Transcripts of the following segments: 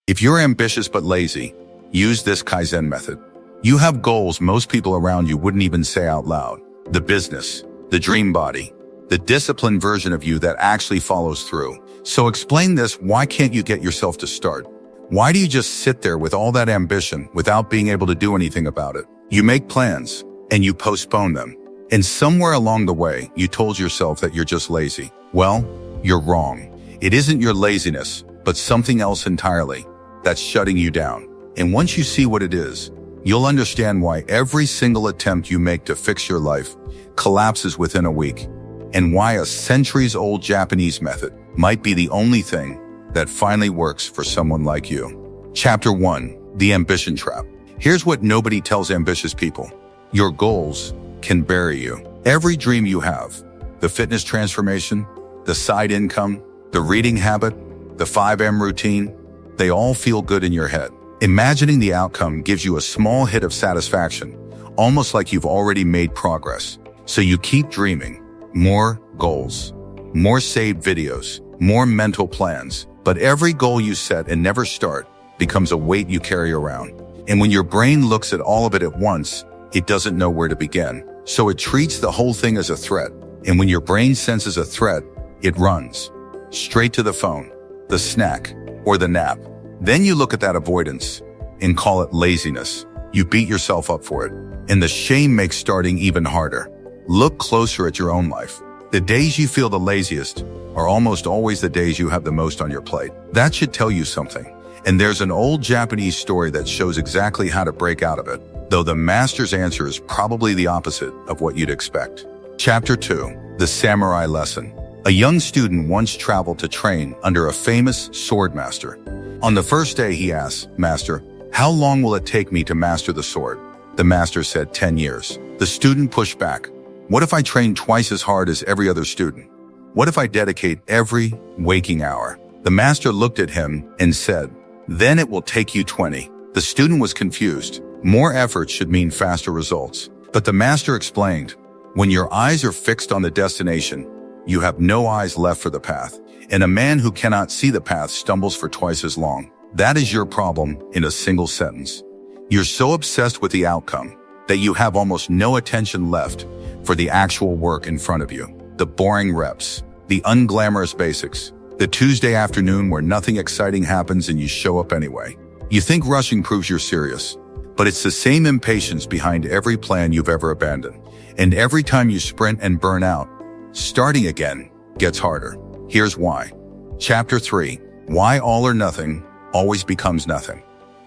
If you're ambitious but lazy, use this Kaizen method. You have goals most people around you wouldn't even say out loud. The business, the dream body, the disciplined version of you that actually follows through. So explain this, why can't you get yourself to start? Why do you just sit there with all that ambition without being able to do anything about it? You make plans and you postpone them. And somewhere along the way, you told yourself that you're just lazy. Well, you're wrong. It isn't your laziness, but something else entirely that's shutting you down. And once you see what it is, you'll understand why every single attempt you make to fix your life collapses within a week, and why a centuries-old Japanese method might be the only thing that finally works for someone like you. Chapter 1. The Ambition Trap. Here's what nobody tells ambitious people. Your goals can bury you. Every dream you have, the fitness transformation, the side income, the reading habit, the 5am routine, they all feel good in your head. Imagining the outcome gives you a small hit of satisfaction, almost like you've already made progress. So you keep dreaming. More goals, more saved videos, more mental plans. But every goal you set and never start becomes a weight you carry around. And when your brain looks at all of it at once, it doesn't know where to begin. So it treats the whole thing as a threat. And when your brain senses a threat, it runs straight to the phone, the snack, or the nap. Then you look at that avoidance and call it laziness. You beat yourself up for it. And the shame makes starting even harder. Look closer at your own life. The days you feel the laziest are almost always the days you have the most on your plate. That should tell you something. And there's an old Japanese story that shows exactly how to break out of it, though the master's answer is probably the opposite of what you'd expect. Chapter 2. The Samurai Lesson. A young student once traveled to train under a famous sword master. On the first day he asked, "Master, how long will it take me to master the sword?" The master said, 10 years. The student pushed back. "What if I train twice as hard as every other student? What if I dedicate every waking hour?" The master looked at him and said, "Then it will take you 20. The student was confused. More effort should mean faster results. But the master explained, when your eyes are fixed on the destination, you have no eyes left for the path. And a man who cannot see the path stumbles for twice as long. That is your problem in a single sentence. You're so obsessed with the outcome that you have almost no attention left for the actual work in front of you. The boring reps, the unglamorous basics, the Tuesday afternoon where nothing exciting happens and you show up anyway. You think rushing proves you're serious, but it's the same impatience behind every plan you've ever abandoned. And every time you sprint and burn out, starting again gets harder. Here's why. Chapter 3. Why all or nothing always becomes nothing.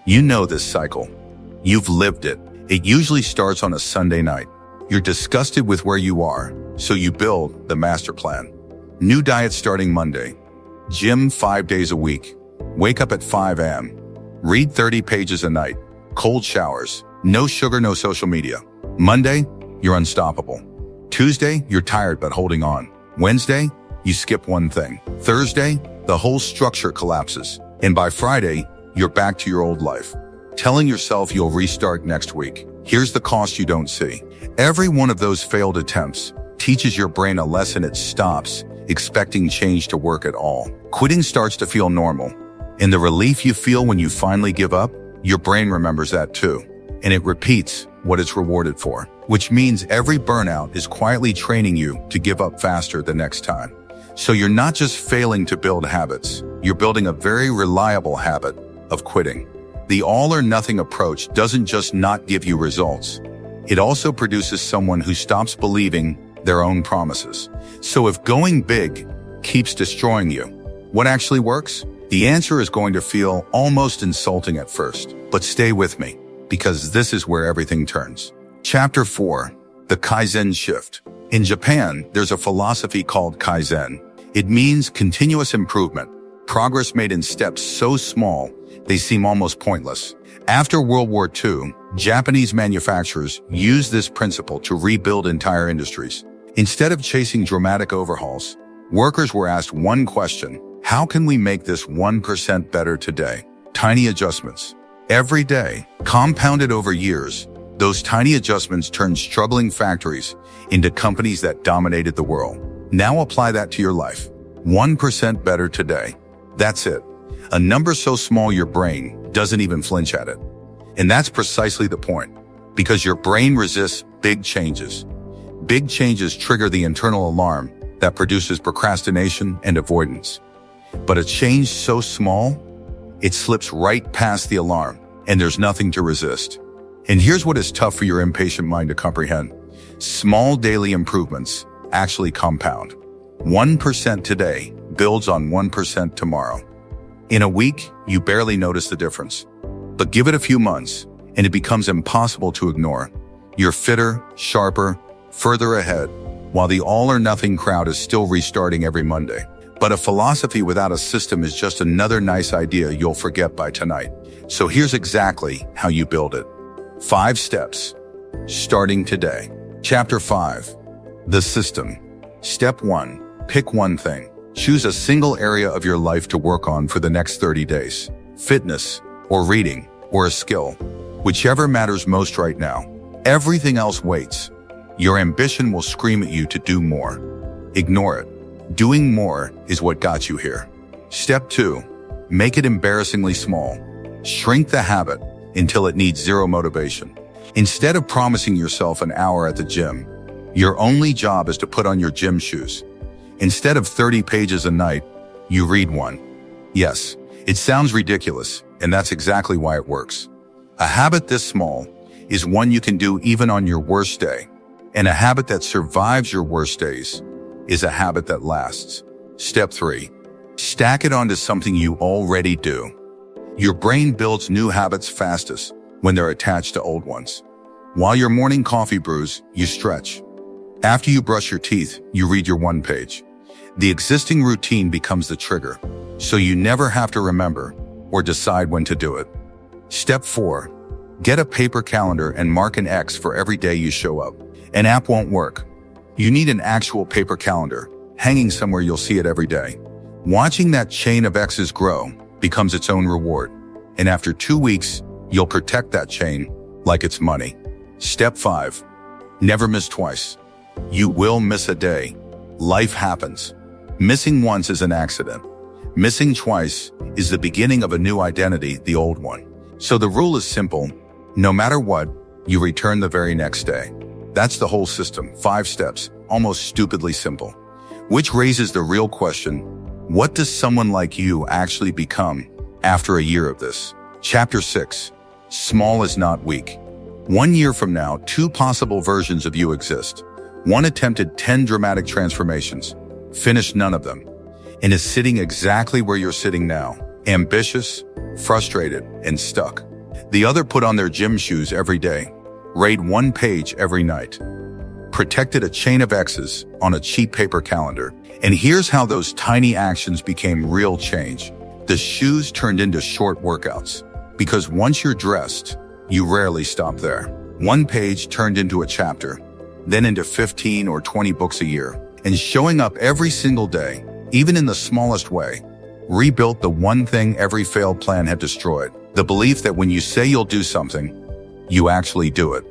You know this cycle. You've lived it. It usually starts on a Sunday night. You're disgusted with where you are, so you build the master plan. New diet starting Monday. Gym 5 days a week. Wake up at 5 a.m. Read 30 pages a night. Cold showers. No sugar, no social media. Monday, you're unstoppable. Tuesday, you're tired but holding on. Wednesday, you skip one thing. Thursday, the whole structure collapses. And by Friday, you're back to your old life, telling yourself you'll restart next week. Here's the cost you don't see. Every one of those failed attempts teaches your brain a lesson. It stops expecting change to work at all. Quitting starts to feel normal. And the relief you feel when you finally give up, your brain remembers that too. And it repeats what it's rewarded for, which means every burnout is quietly training you to give up faster the next time. So you're not just failing to build habits, you're building a very reliable habit of quitting. The all or nothing approach doesn't just not give you results. It also produces someone who stops believing their own promises. So if going big keeps destroying you, what actually works? The answer is going to feel almost insulting at first, but stay with me, because this is where everything turns. Chapter 4. The Kaizen Shift. In Japan, there's a philosophy called Kaizen. It means continuous improvement, progress made in steps so small they seem almost pointless. After World War II, Japanese manufacturers used this principle to rebuild entire industries. Instead of chasing dramatic overhauls, workers were asked one question: how can we make this 1% better today? Tiny adjustments. Every day, compounded over years, those tiny adjustments turned struggling factories into companies that dominated the world. Now apply that to your life. 1% better today. That's it. A number so small your brain doesn't even flinch at it. And that's precisely the point, because your brain resists big changes. Big changes trigger the internal alarm that produces procrastination and avoidance. But a change so small, it slips right past the alarm, and there's nothing to resist. And here's what is tough for your impatient mind to comprehend. Small daily improvements actually compound. 1% today builds on 1% tomorrow. In a week, you barely notice the difference. But give it a few months, and it becomes impossible to ignore. You're fitter, sharper, further ahead, while the all-or-nothing crowd is still restarting every Monday. But a philosophy without a system is just another nice idea you'll forget by tonight. So here's exactly how you build it. 5 steps. Starting today. Chapter 5. The system. Step 1. Pick one thing. Choose a single area of your life to work on for the next 30 days. Fitness, or reading, or a skill. Whichever matters most right now. Everything else waits. Your ambition will scream at you to do more. Ignore it. Doing more is what got you here. Step 2. Make it embarrassingly small. Shrink the habit until it needs zero motivation. Instead of promising yourself an hour at the gym, your only job is to put on your gym shoes. Instead of 30 pages a night, you read one. Yes, it sounds ridiculous, and that's exactly why it works. A habit this small is one you can do even on your worst day. And a habit that survives your worst days is a habit that lasts. Step 3. Stack it onto something you already do. Your brain builds new habits fastest when they're attached to old ones. While your morning coffee brews, you stretch. After you brush your teeth, you read your one page. The existing routine becomes the trigger, so you never have to remember or decide when to do it. Step 4. Get a paper calendar and mark an X for every day you show up. An app won't work. You need an actual paper calendar, hanging somewhere you'll see it every day. Watching that chain of X's grow becomes its own reward. And after 2 weeks, you'll protect that chain like it's money. Step 5. Never miss twice. You will miss a day. Life happens. Missing once is an accident. Missing twice is the beginning of a new identity, the old one. So the rule is simple. No matter what, you return the very next day. That's the whole system. 5 steps, almost stupidly simple. Which raises the real question, what does someone like you actually become after a year of this? Chapter 6. Small is not weak. 1 year from now, 2 possible versions of you exist. One attempted 10 dramatic transformations, finished none of them, and is sitting exactly where you're sitting now, ambitious, frustrated, and stuck. The other put on their gym shoes every day, read 1 page every night, protected a chain of X's on a cheap paper calendar. And here's how those tiny actions became real change. The shoes turned into short workouts, because once you're dressed, you rarely stop there. 1 page turned into a chapter, then into 15 or 20 books a year. And showing up every single day, even in the smallest way, rebuilt the one thing every failed plan had destroyed. The belief that when you say you'll do something, you actually do it.